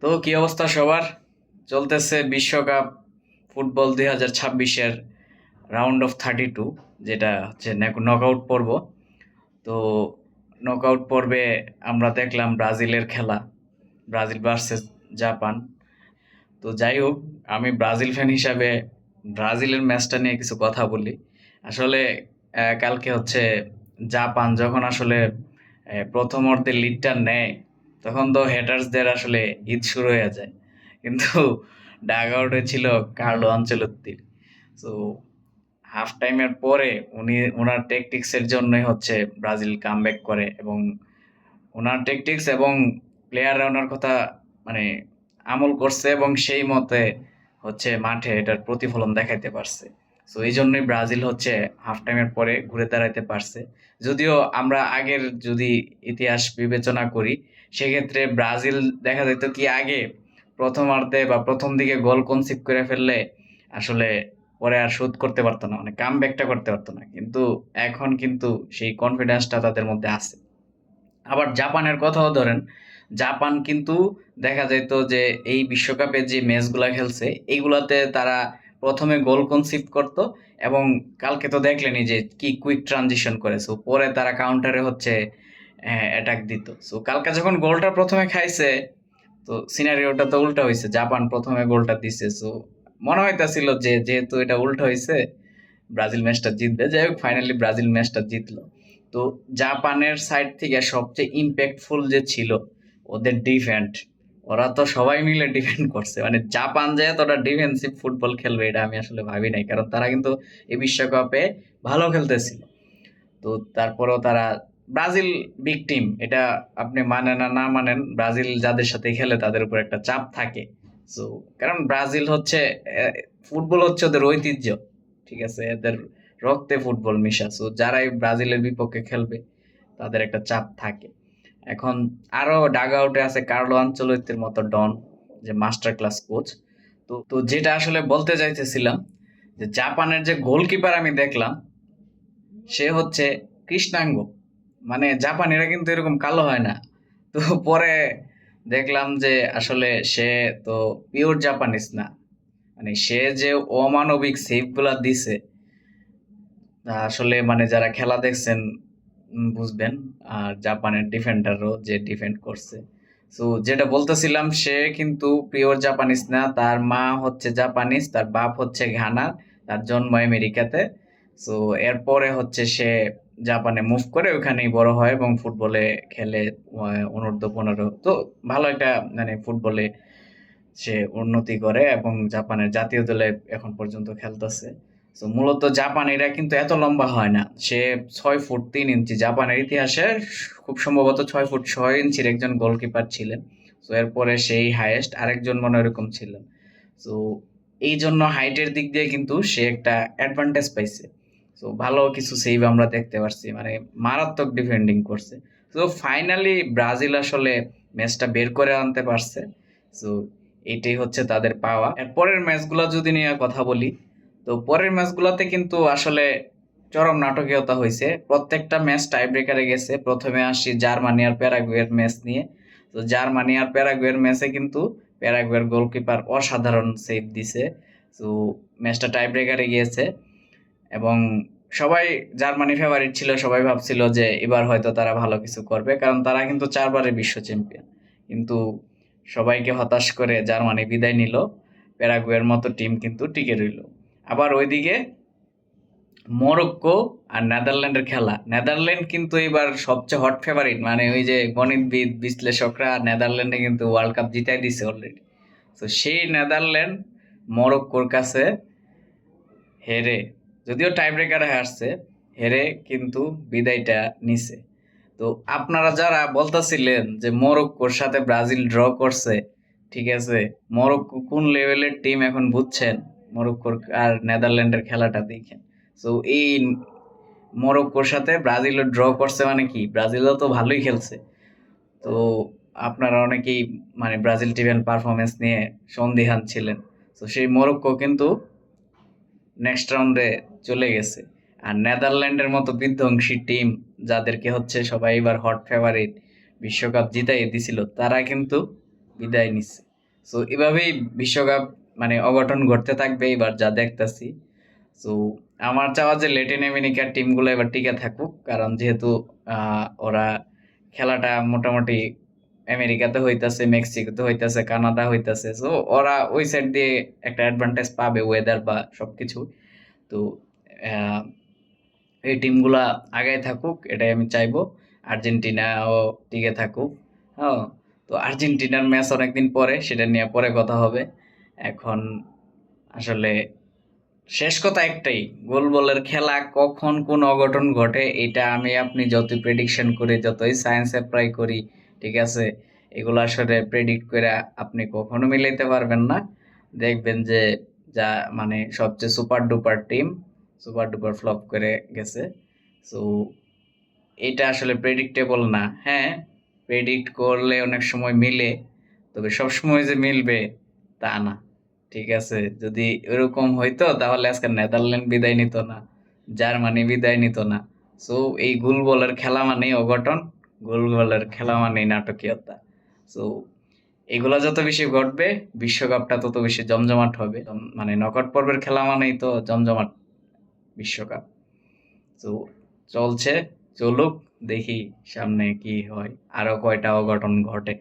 তো কি অবস্থা সবার? চলতেছে বিশ্বকাপ ফুটবল 2026-এর রাউন্ড অফ 32, যেটা হচ্ছে নকআউট পর্ব। তো নকআউট পর্বে আমরা দেখলাম ব্রাজিলের খেলা, ব্রাজিল ভার্সেস জাপান। তো যাই হোক, আমি ব্রাজিল ফ্যান হিসাবে ব্রাজিলের ম্যাচটা নিয়ে কিছু কথা বলি। আসলে কালকে হচ্ছে জাপান যখন আসলে প্রথম অর্ধে লিডটা নেয়, তখন তো হেটার্সদের আসলে ঈদ শুরু হয়ে যায়। কিন্তু ডাগ আউটে ছিল কার্লো আনচেলত্তির। তো হাফ টাইমের পরে ওনার ট্যাকটিক্সের জন্যই হচ্ছে ব্রাজিল কামব্যাক করে, এবং ওনার ট্যাকটিক্স এবং প্লেয়াররা ওনার কথা মানে আমল করছে, এবং সেই মতে হচ্ছে মাঠে এটার প্রতিফলন দেখাইতে পারছে। সো এই জন্যই ব্রাজিল হচ্ছে হাফ টাইমের পরে ঘুরে দাঁড়াইতে পারছে। যদিও আমরা আগের যদি ইতিহাস বিবেচনা করি, সেক্ষেত্রে ব্রাজিল দেখা যেত কি আগে প্রথমার্ধে বা প্রথম দিকে গোল কনসিভ করে ফেললে আসলে পরে আর শোধ করতে পারতো না, মানে কামব্যাকটা করতে পারতো না। কিন্তু এখন কিন্তু সেই কনফিডেন্সটা তাদের মধ্যে আছে। আবার জাপানের কথাও ধরেন, জাপান কিন্তু দেখা যেত যে এই বিশ্বকাপে যে ম্যাচগুলা খেলছে এইগুলাতে তারা প্রথমে গোল কনসিভ করত, এবং কালকে তো দেখলেনই যে কি কুইক ট্রানজিশন করে। সো পরে তারা কাউন্টারে হচ্ছে অ্যাটাক দিত। সো কালকে যখন গোলটা প্রথমে খাইছে, তো সিনারিওটা তো উল্টা হয়েছে, জাপান প্রথমে গোলটা দিছে। সো মনে হইতাছিল যে যেহেতু এটা উল্টা হয়েছে, ব্রাজিল ম্যাচটা জিতবে। যাই হোক, ফাইনালি ব্রাজিল ম্যাচটা জিতলো। তো জাপানের সাইড থেকে সবচেয়ে ইম্প্যাক্টফুল যে ছিল ওদের ডিফেন্ড। ওরা তো সবাই মিলে ডিফেন্ড করছে, মানে জাপান যে এতটা ডিফেন্সিভ ফুটবল খেলবে এটা আমি আসলে ভাবি নাই, কারণ তারা কিন্তু এই বিশ্বকাপে ভালো খেলতেছিল। তো তারপরেও তারা, ব্রাজিল বিগ টিম, এটা আপনি মানেন আর না মানেন, ব্রাজিল যাদের সাথে খেলে তাদের উপর একটা চাপ থাকে। তো কারণ ব্রাজিল হচ্ছে ফুটবল হচ্ছে ওদের ঐতিহ্য, ঠিক আছে, এদের রক্তে ফুটবল মিশা। সো যারাই ব্রাজিলের বিপক্ষে খেলবে তাদের একটা চাপ থাকে। এখন আরো ডাগ আউটে আছে কার্লো আনচেলত্তির মতো ডন, যে মাস্টার ক্লাস কোচ। তো যেটা আসলে বলতে চাইতেছিলাম, যে জাপানের যে গোলকিপার আমি দেখলাম, সে হচ্ছে কৃষ্ণাঙ্গ। মানে জাপানিরা কিন্তু এরকম কালো হয় না। তো পরে দেখলাম যে আসলে সে তো পিওর জাপানিজ না। মানে সে যে অমানবিক সেভ গুলা দিছে, আসলে মানে যারা খেলা দেখছেন বুঝবেন। আর জাপানের ডিফেন্ডারও যে ডিফেন্ড করছে, তো যেটা বলতেছিলাম, সে কিন্তু পিওর জাপানিজ না। তার মা হচ্ছে জাপানিজ, তার বাপ হচ্ছে ঘানার, তার জন্ম আমেরিকাতে। তো এরপরে হচ্ছে সে জাপানে মুভ করে ওখানেই বড় হয় এবং ফুটবলে খেলে। অনূর্ধ্ব 15, তো ভালো একটা মানে ফুটবলে সে উন্নতি করে এবং জাপানের জাতীয় দলে এখন পর্যন্ত খেলতেছে। তো মূলত জাপানিরা কিন্তু এত লম্বা হয় না। সে 6 ফুট 3 ইঞ্চি, জাপানের ইতিহাসে খুব সম্ভবত 6 ফুট 6 ইঞ্চির একজন গোলকিপার ছিলেন। তো এরপরে সেই হাইয়েস্ট আরেকজন মনে হয় এরকম ছিলেন। তো এই জন্য হাইটের দিক দিয়ে কিন্তু সে একটা অ্যাডভান্টেজ পাইছে। তো ভালো কিছু সেভ আমরা দেখতে পারছি, মানে মারাত্মক ডিফেন্ডিং করছে। তো ফাইনালি ব্রাজিল আসলে ম্যাচটা বের করে আনতে পারছে। তো এটাই হচ্ছে তাদের পাওয়া। এর পরের ম্যাচগুলো যদি নিয়ে কথা বলি, তো পরের ম্যাচগুলোতে কিন্তু আসলে চরম নাটকীয়তা হয়েছে। প্রত্যেকটা ম্যাচ টাই ব্রেকারে গেছে। প্রথমে আসি জার্মানি আর প্যারাগুয়ের ম্যাচ নিয়ে। তো জার্মানি আর প্যারাগুয়ের ম্যাচে কিন্তু প্যারাগুয়ের গোলকিপার অসাধারণ সেভ দিছে। তো ম্যাচটা টাই ব্রেকারে গিয়েছে, এবং সবাই জার্মানি ফেভারিট ছিল। সবাই ভাবছিল যে এবার হয়তো তারা ভালো কিছু করবে, কারণ তারা কিন্তু 4 বারের বিশ্ব চ্যাম্পিয়ন। কিন্তু সবাইকে হতাশ করে জার্মানি বিদায় নিল। প্যারাগুয়ের মতো টিম কিন্তু টিকে রইল। আবার ওইদিকে মরক্কো আর নেদারল্যান্ডের খেলা। নেদারল্যান্ড কিন্তু এবার সবচেয়ে হট ফেভারিট, মানে ওই যে গণিতবিদ বিশ্লেষকরা নেদারল্যান্ডে কিন্তু ওয়ার্ল্ড কাপ জিতাই দিছে অলরেডি। তো সেই নেদারল্যান্ড মরক্কোর কাছে হেরে, যদিও টাই ব্রেকারে হারছে, হেরে কিন্তু বিদায়টা নিছে। তো আপনারা যারা বলতেছিলেন যে মরক্কোর সাথে ব্রাজিল ড্র করছে, ঠিক আছে, মরক্কো কোন লেভেলের টিম এখন বুঝছেন? মরক্কোর আর নেদারল্যান্ডের খেলাটা দেখেন। তো এই মরক্কোর সাথে ব্রাজিলও ড্র করছে, মানে কি, ব্রাজিলও তো ভালোই খেলছে। তো আপনারা অনেকেই মানে ব্রাজিল টিমের পারফরমেন্স নিয়ে সন্দিহান ছিলেন। তো সেই মরক্কো কিন্তু নেক্সট রাউন্ডে চলে গেছে। আর নেদারল্যান্ডের মতো বিধ্বংসী টিম, যাদেরকে হচ্ছে সবাই এবার হট ফেভারিট, বিশ্বকাপ জিতাই দিছিল, তারা কিন্তু বিদায় নিচ্ছে। সো এভাবেই বিশ্বকাপ মানে অঘটন ঘটতে থাকবে এবার যা দেখতেছি। সো আমার চাওয়া যে ল্যাটিন আমেরিকার টিমগুলো এবার টিকে থাকুক, কারণ যেহেতু ওরা খেলাটা মোটামুটি আমেরিকাতে হইতাছে, মেক্সিকোতে হইতাছে, কানাডা হইতাছে, সো ওরা ওই সাইড দিয়ে একটা অ্যাডভান্টেজ পাবে, ওয়েদার বা সবকিছু। তো আহ, এই টিমগুলা আগায় থাকুক, এটাই আমি চাইবো। আর্জেন্টিনাও টিকে থাকুক। হ্যাঁ, তো আর্জেন্টিনার ম্যাচ অনেকদিন পরে, সেটা নিয়ে পরে কথা হবে। এখন আসলে শেষ কথা একটাই, গোল বলের খেলা কখন কোন অঘটন ঘটে এটা আমি আপনি যতই প্রেডিকশন করি, যতই সায়েন্স অ্যাপ্লাই করি, ঠিক আছে, এগুলো আসলে প্রেডিক্ট করে আপনি কখনো মিলাইতে পারবেন না। দেখবেন যে যা মানে সবচেয়ে super duper team super duper flop করে গেছে। সো এটা আসলে প্রেডিক্টেবল না। হ্যাঁ, প্রেডিক্ট করলে অনেক সময় মিলে, তবে সব সময় যে মিলবে তা না। ঠিক আছে, যদি এরকম হইতো তাহলে আজকে নেদারল্যান্ড বিদায় নিত না, জার্মানি বিদায় নিত না। সো এই গোল বলের খেলা মানেই অঘটন, গোল বলের খেলা মানেই নাটকীয়তা। সো এগুলা যত বেশি ঘটবে, বিশ্বকাপটা তত বেশি জমজমাট হবে। মানে নকআউট পর্বের খেলা মানেই তো জমজমাট বিশ্বকাপ। তো চলছে, চলুক, দেখি সামনে কি হয়, আরো কয়টা অঘটন ঘটে।